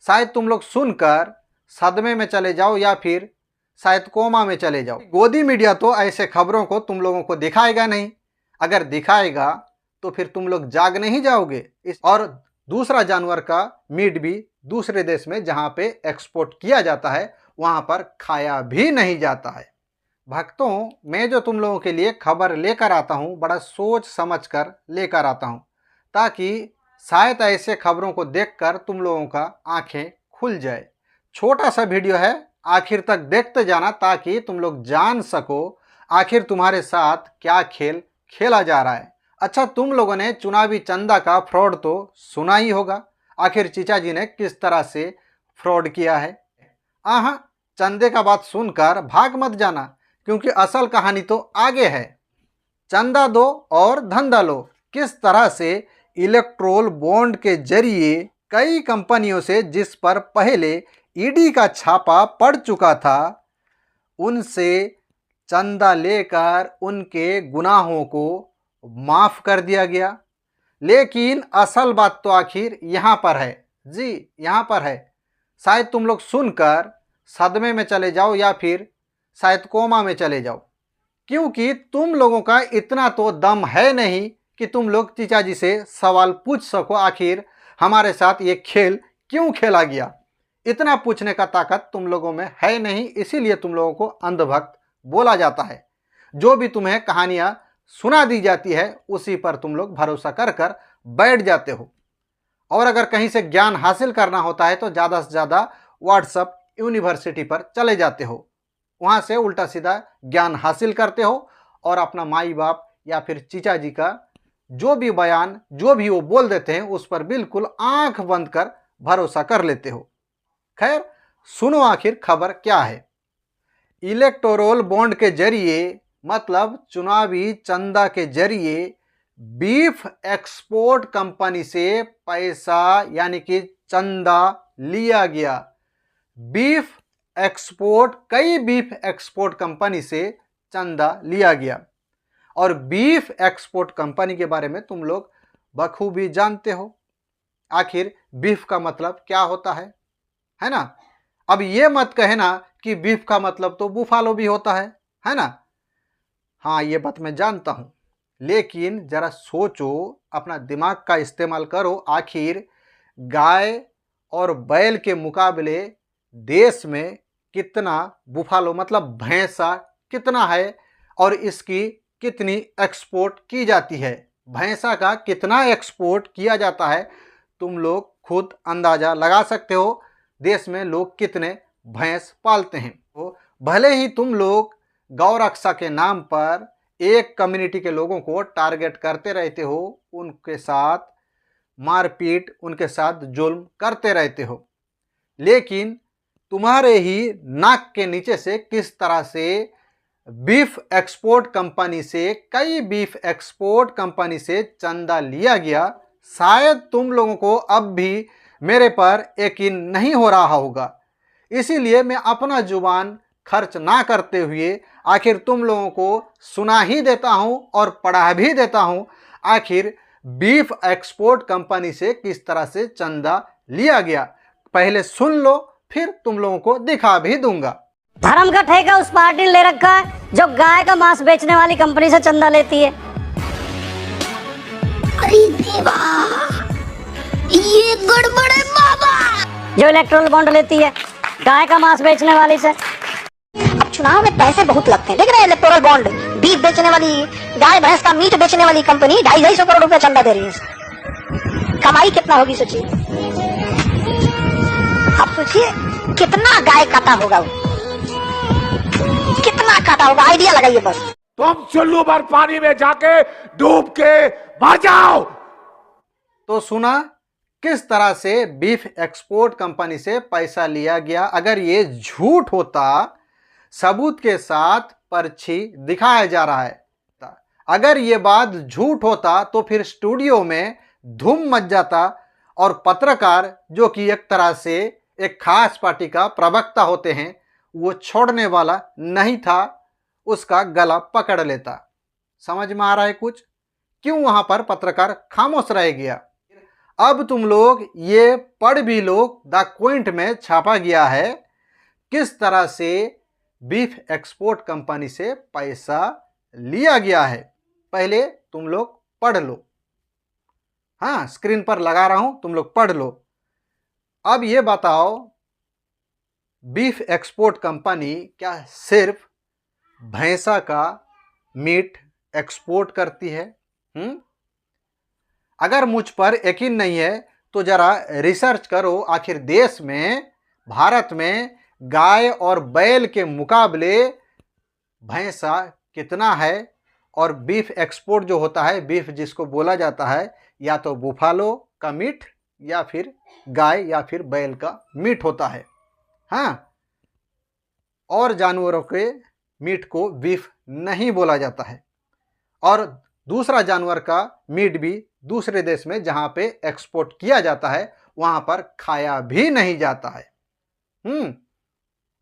शायद तुम लोग सुनकर सदमे में चले जाओ या फिर शायद कोमा में चले जाओ। गोदी मीडिया तो ऐसे खबरों को तुम लोगों को दिखाएगा नहीं। अगर दिखाएगा तो फिर तुम लोग जाग नहीं जाओगे। और दूसरा जानवर का मीट भी दूसरे देश में जहाँ पे एक्सपोर्ट किया जाता है वहाँ पर खाया भी नहीं जाता है। भक्तों, मैं जो तुम लोगों के लिए खबर लेकर आता हूँ बड़ा सोच समझ कर लेकर आता हूँ, ताकि शायद ऐसे खबरों को देखकर तुम लोगों का आंखें खुल जाए। छोटा सा वीडियो है, आखिर तक देखते जाना ताकि तुम लोग जान सको आखिर तुम्हारे साथ क्या खेल खेला जा रहा है। अच्छा, तुम लोगों ने चुनावी चंदा का फ्रॉड तो सुना ही होगा। आखिर चीचा जी ने किस तरह से फ्रॉड किया है। चंदे का बात सुनकर भाग मत जाना, क्योंकि असल कहानी तो आगे है। चंदा दो और धंधा लो। किस तरह से इलेक्ट्रोल बॉन्ड के जरिए कई कंपनियों से जिस पर पहले ईडी का छापा पड़ चुका था, उनसे चंदा लेकर उनके गुनाहों को माफ कर दिया गया। लेकिन असल बात तो आखिर यहाँ पर है जी, यहाँ पर है। शायद तुम लोग सुनकर सदमे में चले जाओ या फिर शायद कोमा में चले जाओ, क्योंकि तुम लोगों का इतना तो दम है नहीं कि तुम लोग चीचा जी से सवाल पूछ सको आखिर हमारे साथ ये खेल क्यों खेला गया। इतना पूछने का ताकत तुम लोगों में है नहीं, इसीलिए तुम लोगों को अंधभक्त बोला जाता है। जो भी तुम्हें कहानियां सुना दी जाती है उसी पर तुम लोग भरोसा कर कर बैठ जाते हो। और अगर कहीं से ज्ञान हासिल करना होता है तो ज़्यादा से ज़्यादा व्हाट्सएप यूनिवर्सिटी पर चले जाते हो, वहाँ से उल्टा सीधा ज्ञान हासिल करते हो और अपना माई बाप या फिर चीचा जी का जो भी बयान जो भी वो बोल देते हैं उस पर बिल्कुल आंख बंद कर भरोसा कर लेते हो। खैर, सुनो आखिर खबर क्या है। इलेक्टोरल बॉन्ड के जरिए मतलब चुनावी चंदा के जरिए बीफ एक्सपोर्ट कंपनी से पैसा यानी कि चंदा लिया गया। बीफ एक्सपोर्ट, कई बीफ एक्सपोर्ट कंपनी से चंदा लिया गया। और बीफ एक्सपोर्ट कंपनी के बारे में तुम लोग बखूबी जानते हो। आखिर बीफ का मतलब क्या होता है ना। अब ये मत कहना कि बीफ का मतलब तो बुफालो भी होता है ना। हाँ, ये बात मैं जानता हूँ, लेकिन जरा सोचो, अपना दिमाग का इस्तेमाल करो। आखिर गाय और बैल के मुकाबले देश में कितना बुफालो मतलब भैंसा कितना है और इसकी कितनी एक्सपोर्ट की जाती है, भैंसा का कितना एक्सपोर्ट किया जाता है, तुम लोग खुद अंदाज़ा लगा सकते हो। देश में लोग कितने भैंस पालते हैं। तो भले ही तुम लोग गौ रक्षा के नाम पर एक कम्युनिटी के लोगों को टारगेट करते रहते हो, उनके साथ मारपीट, उनके साथ जुल्म करते रहते हो, लेकिन तुम्हारे ही नाक के नीचे से किस तरह से बीफ एक्सपोर्ट कंपनी से, कई बीफ एक्सपोर्ट कंपनी से चंदा लिया गया, शायद तुम लोगों को अब भी मेरे पर यकीन नहीं हो रहा होगा। इसीलिए मैं अपना जुबान खर्च ना करते हुए आखिर तुम लोगों को सुना ही देता हूं और पढ़ा भी देता हूं आखिर बीफ एक्सपोर्ट कंपनी से किस तरह से चंदा लिया गया। पहले सुन लो, फिर तुम लोगों को दिखा भी दूंगा। धर्म का ठेका उस पार्टी ने ले रखा है जो गाय का मांस बेचने वाली कंपनी से चंदा लेती है। अरे देवा, ये गड़बड़ है बाबा। जो इलेक्ट्रोल बॉन्ड लेती है गाय का मांस बेचने वाली से। अब चुनाव में पैसे बहुत लगते हैं, देख रहे हैं इलेक्टोरल बॉन्ड, बीफ बेचने वाली, गाय भैंस का मीट बेचने वाली कंपनी 250 करोड़ रुपया चंदा दे रही है। कमाई कितना होगी सोचिए। आप सोचिए कितना गाय काटा होगा, कितना काटा होगा, आइडिया लगाइए बस। तुम चुल्लू भर पानी में जाके डूब के मर जाओ। तो सुना किस तरह से बीफ एक्सपोर्ट कंपनी से पैसा लिया गया। अगर ये झूठ होता, सबूत के साथ पर्ची दिखाया जा रहा है, अगर ये बात झूठ होता तो फिर स्टूडियो में धूम मच जाता और पत्रकार जो कि एक तरह से एक खास पार्टी का प्रवक्ता होते हैं, वो छोड़ने वाला नहीं था, उसका गला पकड़ लेता। समझ में आ रहा है कुछ? क्यों वहां पर पत्रकार खामोश रह गया? अब तुम लोग ये पढ़ भी लो, द क्विंट में छापा गया है किस तरह से बीफ एक्सपोर्ट कंपनी से पैसा लिया गया है। पहले तुम लोग पढ़ लो। हाँ, स्क्रीन पर लगा रहा हूं, तुम लोग पढ़ लो। अब ये बताओ, बीफ एक्सपोर्ट कंपनी क्या सिर्फ भैंसा का मीट एक्सपोर्ट करती है? अगर मुझ पर यकीन नहीं है तो जरा रिसर्च करो, आखिर देश में, भारत में गाय और बैल के मुकाबले भैंसा कितना है। और बीफ एक्सपोर्ट जो होता है, बीफ जिसको बोला जाता है, या तो बुफालो का मीट या फिर गाय या फिर बैल का मीट होता है। हाँ, और जानवरों के मीट को बीफ नहीं बोला जाता है। और दूसरा जानवर का मीट भी दूसरे देश में जहां पे एक्सपोर्ट किया जाता है वहां पर खाया भी नहीं जाता है।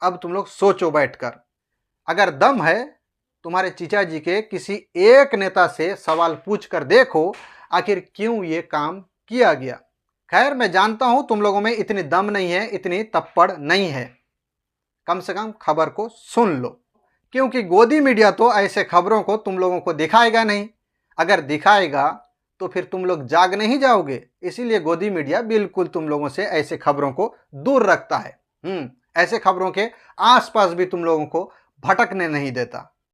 अब तुम लोग सोचो बैठकर, अगर दम है तुम्हारे चीचा जी के किसी एक नेता से सवाल पूछ कर देखो आखिर क्यों ये काम किया गया। खैर, मैं जानता हूं तुम लोगों में इतनी दम नहीं है, इतनी तप्पड़ नहीं है, कम से कम खबर को सुन लो, क्योंकि गोदी मीडिया तो ऐसे खबरों को तुम लोगों को दिखाएगा नहीं। अगर दिखाएगा तो फिर तुम लोग जाग नहीं जाओगे। इसीलिए गोदी मीडिया बिल्कुल तुम लोगों से ऐसे खबरों को दूर रखता है। ऐसे खबरों के आसपास भी तुम लोगों को भटकने नहीं देता।